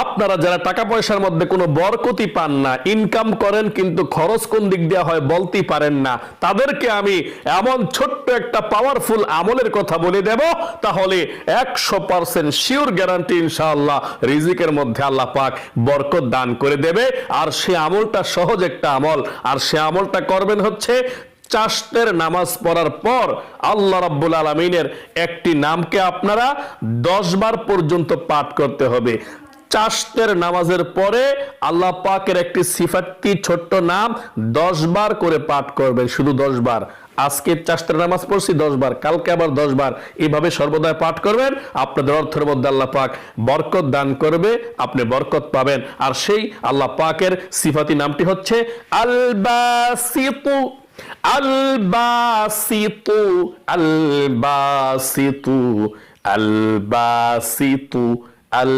আপনারা যারা টাকা পয়সার মধ্যে কোনো বরকতি পান না, ইনকাম করেন কিন্তু খরচ কোন দিক দিয়ে হয় বলতেই পারেন না, তাদেরকে আমি এমন ছোট্ট একটা পাওয়ারফুল আমলের কথা বলে দেব, তাহলে 100% শিওর গ্যারান্টি ইনশাআল্লাহ রিজিকের মধ্যে আল্লাহ পাক বরকত দান করে দেবে। আর সে আমলটা সহজ একটা আমল, আর সে আমলটা করবেন হচ্ছে চাশতের নামাজ পড়ার পর আল্লাহ রাব্বুল আলামিনের একটি নামকে আপনারা 10 বার পর্যন্ত পাঠ করতে হবে। চাশতের নামাজের পরে আল্লাহ পাকের একটি সিফাতি ছোট্ট নাম 10 বার করে পাঠ করবেন, শুধু 10 বার। আজকে চাশতের নামাজ পড়ছি 10 বার, কালকে আবার 10 বার, এইভাবে সর্বদাই পাঠ করবেন। আপনাদের অর্থের মধ্যে আল্লাহ পাক বরকত দান করবে, আপনি বরকত পাবেন। আর সেই আল্লাহ পাকের সিফাতি নামটি হচ্ছে আল বাসিতু, আল বাসিতু, আল বাসিতু, আল বাসিতু, আল